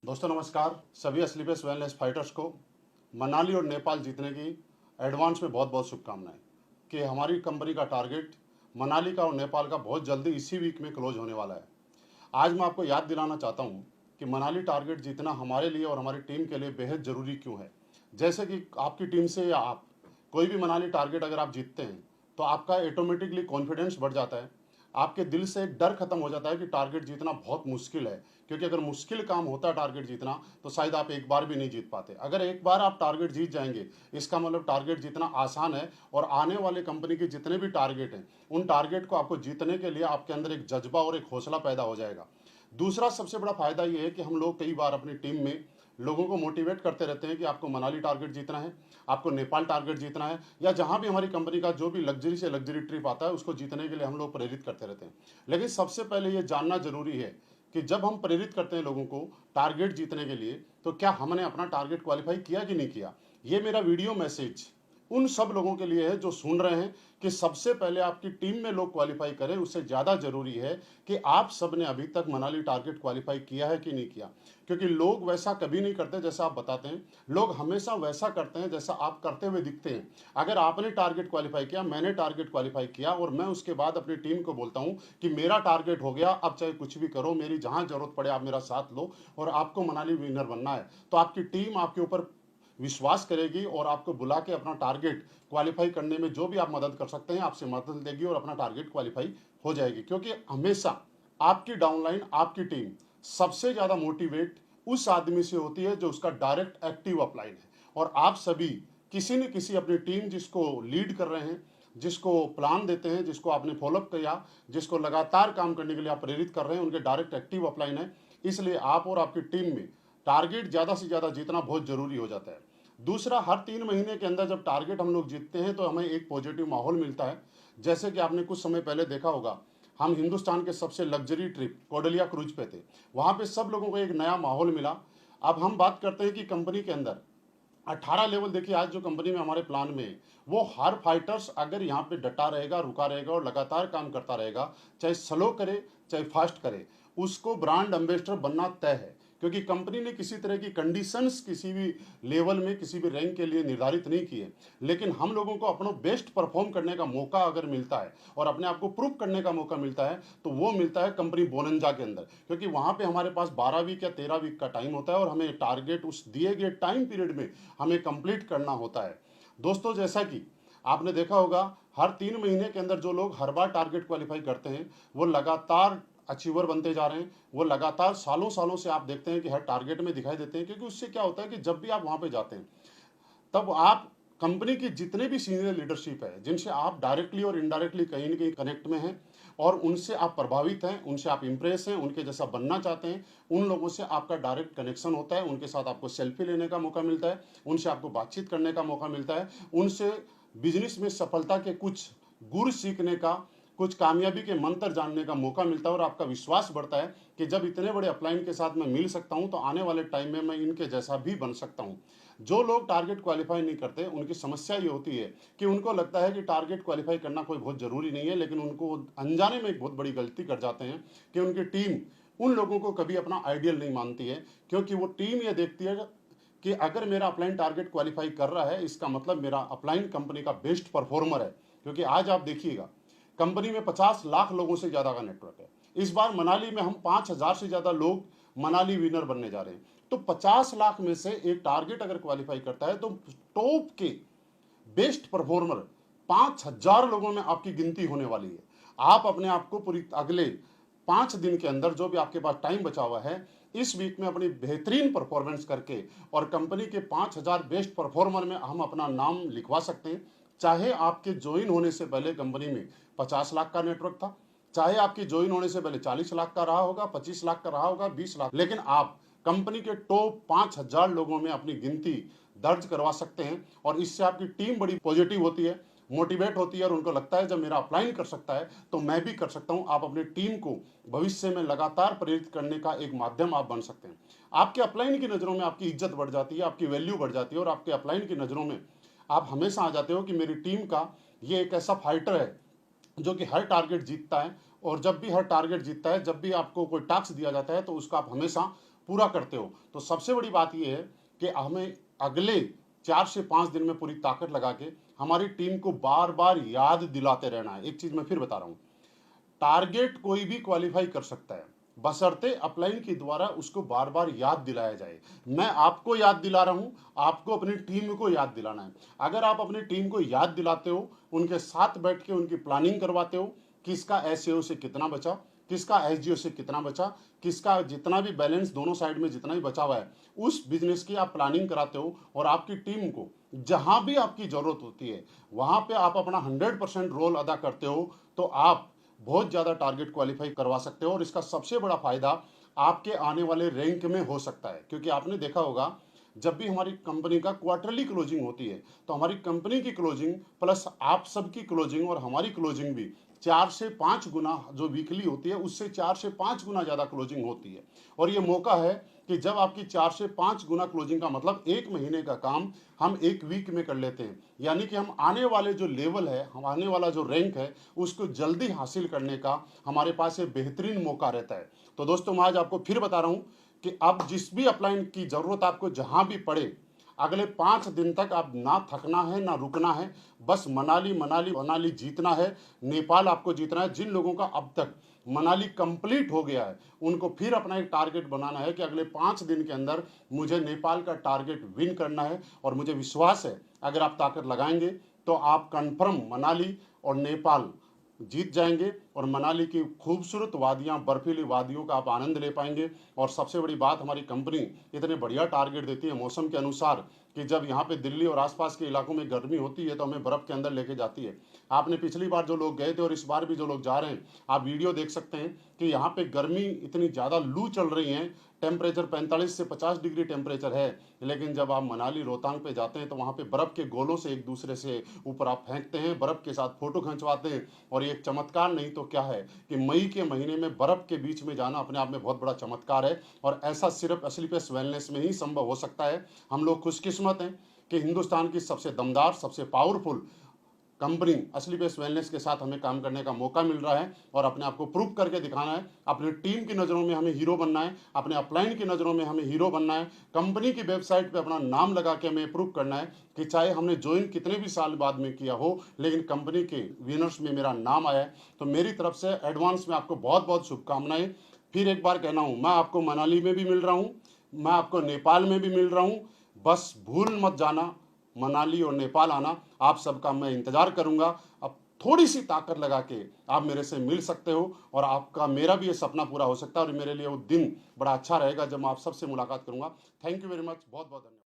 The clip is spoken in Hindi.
दोस्तों नमस्कार। सभी असली बेस्ट वेलनेस फाइटर्स को मनाली और नेपाल जीतने की एडवांस में बहुत बहुत शुभकामनाएं कि हमारी कंपनी का टारगेट मनाली का और नेपाल का बहुत जल्दी इसी वीक में क्लोज होने वाला है। आज मैं आपको याद दिलाना चाहता हूं कि मनाली टारगेट जीतना हमारे लिए और हमारी टीम के लिए बेहद ज़रूरी क्यों है। जैसे कि आपकी टीम से या आप कोई भी मनाली टारगेट अगर आप जीतते हैं तो आपका ऑटोमेटिकली कॉन्फिडेंस बढ़ जाता है। आपके दिल से एक डर खत्म हो जाता है कि टारगेट जीतना बहुत मुश्किल है, क्योंकि अगर मुश्किल काम होता है टारगेट जीतना तो शायद आप एक बार भी नहीं जीत पाते। अगर एक बार आप टारगेट जीत जाएंगे इसका मतलब टारगेट जीतना आसान है, और आने वाले कंपनी के जितने भी टारगेट हैं उन टारगेट को आपको जीतने के लिए आपके अंदर एक जज्बा और एक हौसला पैदा हो जाएगा। दूसरा सबसे बड़ा फायदा ये है कि हम लोग कई बार अपनी टीम में लोगों को मोटिवेट करते रहते हैं कि आपको मनाली टारगेट जीतना है, आपको नेपाल टारगेट जीतना है, या जहां भी हमारी कंपनी का जो भी लग्जरी से लग्जरी ट्रिप आता है उसको जीतने के लिए हम लोग प्रेरित करते रहते हैं। लेकिन सबसे पहले ये जानना जरूरी है कि जब हम प्रेरित करते हैं लोगों को टारगेट जीतने के लिए तो क्या हमने अपना टारगेट क्वालिफाई किया कि नहीं किया। ये मेरा वीडियो मैसेज उन सब लोगों के लिए है जो सुन रहे हैं कि सबसे पहले आपकी टीम में लोग क्वालिफाई करें, उससे ज़्यादा जरूरी है कि आप सब ने अभी तक मनाली टारगेट क्वालिफाई किया है कि नहीं किया। क्योंकि लोग वैसा कभी नहीं करते जैसा आप बताते हैं, लोग हमेशा वैसा करते हैं जैसा आप करते हुए दिखते हैं। अगर आपने टारगेट क्वालिफाई किया, मैंने टारगेट क्वालिफाई किया और मैं उसके बाद अपनी टीम को बोलता हूं कि मेरा टारगेट हो गया, अब चाहे कुछ भी करो, मेरी जहां जरूरत पड़े आप मेरा साथ लो और आपको मनाली विनर बनना है, तो आपकी टीम आपके ऊपर विश्वास करेगी और आपको बुला के अपना टारगेट क्वालिफाई करने में जो भी आप मदद कर सकते हैं आपसे मदद लेगी और अपना टारगेट क्वालिफाई हो जाएगी। क्योंकि हमेशा आपकी डाउनलाइन, आपकी टीम सबसे ज़्यादा मोटिवेट उस आदमी से होती है जो उसका डायरेक्ट एक्टिव अपलाइन है। और आप सभी किसी न किसी अपनी टीम जिसको लीड कर रहे हैं, जिसको प्लान देते हैं, जिसको आपने फॉलोअप किया, जिसको लगातार काम करने के लिए आप प्रेरित कर रहे हैं, उनके डायरेक्ट एक्टिव अपलाइन है। इसलिए आप और आपकी टीम में टारगेट ज़्यादा से ज़्यादा जीतना बहुत ज़रूरी हो जाता है। दूसरा, हर 3 महीने के अंदर जब टारगेट हम लोग जीतते हैं तो हमें एक पॉजिटिव माहौल मिलता है। जैसे कि आपने कुछ समय पहले देखा होगा, हम हिंदुस्तान के सबसे लग्जरी ट्रिप कोडलिया क्रूज पे थे। वहाँ पे सब लोगों को एक नया माहौल मिला। अब हम बात करते हैं कि कंपनी के अंदर 18 लेवल, देखिए आज जो कंपनी में हमारे प्लान में है, वो हर फाइटर्स अगर यहाँ पे डटा रहेगा, रुका रहेगा और लगातार काम करता रहेगा, चाहे स्लो करे चाहे फास्ट करे, उसको ब्रांड एम्बेसडर बनना तय है। क्योंकि कंपनी ने किसी तरह की कंडीशंस किसी भी लेवल में किसी भी रैंक के लिए निर्धारित नहीं की है। लेकिन हम लोगों को अपना बेस्ट परफॉर्म करने का मौका अगर मिलता है और अपने आप को प्रूव करने का मौका मिलता है तो वो मिलता है कंपनी बोनंजा के अंदर। क्योंकि वहाँ पे हमारे पास 12 वीक या 13 वीक का टाइम होता है और हमें टारगेट उस दिए गए टाइम पीरियड में हमें कंप्लीट करना होता है। दोस्तों, जैसा कि आपने देखा होगा, हर 3 महीने के अंदर जो लोग हर बार टारगेट क्वालिफाई करते हैं वो लगातार अचीवर बनते जा रहे हैं। वो लगातार सालों सालों से आप देखते हैं कि हर टारगेट में दिखाई देते हैं। क्योंकि उससे क्या होता है कि जब भी आप वहां पे जाते हैं तब आप कंपनी की जितने भी सीनियर लीडरशिप है जिनसे आप डायरेक्टली और इनडायरेक्टली कहीं ना कहीं कनेक्ट में हैं और उनसे आप प्रभावित हैं, उनसे आप इंप्रेस हैं, उनके जैसा बनना चाहते हैं, उन लोगों से आपका डायरेक्ट कनेक्शन होता है। उनके साथ आपको सेल्फी लेने का मौका मिलता है, उनसे आपको बातचीत करने का मौका मिलता है, उनसे बिजनेस में सफलता के कुछ गुर सीखने का, कुछ कामयाबी के मंत्र जानने का मौका मिलता है और आपका विश्वास बढ़ता है कि जब इतने बड़े अपलाइन के साथ मैं मिल सकता हूं तो आने वाले टाइम में मैं इनके जैसा भी बन सकता हूं। जो लोग टारगेट क्वालिफाई नहीं करते उनकी समस्या ये होती है कि उनको लगता है कि टारगेट क्वालिफाई करना कोई बहुत ज़रूरी नहीं है, लेकिन उनको अनजाने में एक बहुत बड़ी गलती कर जाते हैं कि उनकी टीम उन लोगों को कभी अपना आइडियल नहीं मानती है। क्योंकि वो टीम ये देखती है कि अगर मेरा अपलाइन टारगेट क्वालिफाई कर रहा है इसका मतलब मेरा अपलाइन कंपनी का बेस्ट परफॉर्मर है। क्योंकि आज आप देखिएगा, कंपनी में 50 लाख लोगों से ज़्यादा का नेटवर्क है। इस बार मनाली में हम 5,000 से ज़्यादा लोग मनाली विनर बनने जा रहे हैं। तो 50 लाख में से एक टारगेट अगर क्वालिफाई करता है तो टॉप के बेस्ट परफॉर्मर 5,000 लोगों में आपकी गिनती होने वाली है। आप अपने आप को पूरी अगले 5 दिन के अंदर जो भी आपके पास टाइम बचा हुआ है इस वीक में अपनी बेहतरीन परफॉर्मेंस करके और कंपनी के 5,000 बेस्ट परफॉर्मर में हम अपना नाम लिखवा सकते हैं। चाहे आपके ज्वाइन होने से पहले कंपनी में 50 लाख का नेटवर्क था, चाहे आपकी ज्वाइन होने से पहले 40 लाख का रहा होगा, 25 लाख का रहा होगा, 20 लाख, लेकिन आप कंपनी के टॉप 5,000 लोगों में अपनी गिनती दर्ज करवा सकते हैं। और इससे आपकी टीम बड़ी पॉजिटिव होती है, मोटिवेट होती है और उनको लगता है जब मेरा अपलाइन कर सकता है तो मैं भी कर सकता हूं। आप अपनी टीम को भविष्य में लगातार प्रेरित करने का एक माध्यम आप बन सकते हैं। आपके अपलाइन की नज़रों में आपकी इज्जत बढ़ जाती है, आपकी वैल्यू बढ़ जाती है और आपके अपलाइन की नज़रों में आप हमेशा आ जाते हो कि मेरी टीम का ये एक ऐसा फाइटर है जो कि हर टारगेट जीतता है। और जब भी हर टारगेट जीतता है, जब भी आपको कोई टास्क दिया जाता है तो उसका आप हमेशा पूरा करते हो। तो सबसे बड़ी बात ये है कि हमें अगले 4 से 5 दिन में पूरी ताकत लगा के हमारी टीम को बार-बार याद दिलाते रहना है। एक चीज़ मैं फिर बता रहा हूँ, टारगेट कोई भी क्वालिफाई कर सकता है, बशर्ते अपलाइन के द्वारा उसको बार-बार याद दिलाया जाए। मैं आपको याद दिला रहा हूं, आपको अपनी टीम को याद दिलाना है। अगर आप अपनी टीम को याद दिलाते हो, उनके साथ बैठ के उनकी प्लानिंग करवाते हो, किसका एसईओ से कितना बचा, किसका एसजीओ से कितना बचा, किसका जितना भी बैलेंस दोनों साइड में जितना भी बचा हुआ है, उस बिजनेस की आप प्लानिंग कराते हो और आपकी टीम को जहां भी आपकी जरूरत होती है वहां पे आप अपना 100% रोल अदा करते हो, तो आप बहुत ज़्यादा टारगेट क्वालिफाई करवा सकते हो। और इसका सबसे बड़ा फायदा आपके आने वाले रैंक में हो सकता है, क्योंकि आपने देखा होगा जब भी हमारी कंपनी का क्वार्टरली क्लोजिंग होती है तो हमारी कंपनी की क्लोजिंग प्लस आप सबकी क्लोजिंग और हमारी क्लोजिंग भी 4 से 5 गुना जो वीकली होती है उससे 4 से 5 गुना ज़्यादा क्लोजिंग होती है। और ये मौका है कि जब आपकी 4 से 5 गुना क्लोजिंग का मतलब 1 महीने का काम हम 1 वीक में कर लेते हैं, यानी कि हम आने वाले जो लेवल है, हम आने वाला जो रैंक है उसको जल्दी हासिल करने का हमारे पास ये बेहतरीन मौका रहता है। तो दोस्तों मैं आज आपको फिर बता रहा हूँ कि अब जिस भी अपलाइन की ज़रूरत आपको जहाँ भी पड़े, अगले 5 दिन तक आप ना थकना है ना रुकना है, बस मनाली मनाली मनाली जीतना है, नेपाल आपको जीतना है। जिन लोगों का अब तक मनाली कंप्लीट हो गया है उनको फिर अपना एक टारगेट बनाना है कि अगले 5 दिन के अंदर मुझे नेपाल का टारगेट विन करना है। और मुझे विश्वास है अगर आप ताकत लगाएंगे तो आप कन्फर्म मनाली और नेपाल जीत जाएंगे और मनाली की खूबसूरत वादियां, बर्फीली वादियों का आप आनंद ले पाएंगे। और सबसे बड़ी बात, हमारी कंपनी इतने बढ़िया टारगेट देती है मौसम के अनुसार कि जब यहाँ पे दिल्ली और आसपास के इलाकों में गर्मी होती है तो हमें बर्फ़ के अंदर लेके जाती है। आपने पिछली बार जो लोग गए थे और इस बार भी जो लोग जा रहे हैं, आप वीडियो देख सकते हैं कि यहाँ पे गर्मी इतनी ज़्यादा लू चल रही है, टेम्परेचर 45 से 50 डिग्री टेम्परेचर है। लेकिन जब आप मनाली रोहतांग पे जाते हैं तो वहाँ पे बर्फ़ के गोलों से एक दूसरे से ऊपर आप फेंकते हैं, बर्फ़ के साथ फ़ोटो खिंचवाते हैं। और ये एक चमत्कार नहीं तो क्या है कि मई के महीने में बर्फ़ के बीच में जाना अपने आप में बहुत बड़ा चमत्कार है। और ऐसा सिर्फ एस्लीपेस वेलनेस में ही संभव हो सकता है। हम लोग खुशकिस्मत हैं कि हिंदुस्तान की सबसे दमदार, सबसे पावरफुल कंपनी एस्लीपेस वेलनेस के साथ हमें काम करने का मौका मिल रहा है। और अपने आप को प्रूव करके दिखाना है, अपनी टीम की नज़रों में हमें हीरो बनना है, अपने अपलाइन की नज़रों में हमें हीरो बनना है, कंपनी की वेबसाइट पे अपना नाम लगा के हमें प्रूव करना है कि चाहे हमने ज्वाइन कितने भी साल बाद में किया हो लेकिन कंपनी के विनर्स में मेरा नाम आया है। तो मेरी तरफ से एडवांस में आपको बहुत बहुत शुभकामनाएं। फिर एक बार कहना हूँ, मैं आपको मनाली में भी मिल रहा हूँ, मैं आपको नेपाल में भी मिल रहा हूँ। बस भूल मत जाना मनाली और नेपाल आना, आप सबका मैं इंतज़ार करूंगा। अब थोड़ी सी ताकत लगा के आप मेरे से मिल सकते हो और आपका मेरा भी ये सपना पूरा हो सकता है। और मेरे लिए वो दिन बड़ा अच्छा रहेगा जब मैं आप सबसे मुलाकात करूंगा। थैंक यू वेरी मच, बहुत बहुत धन्यवाद।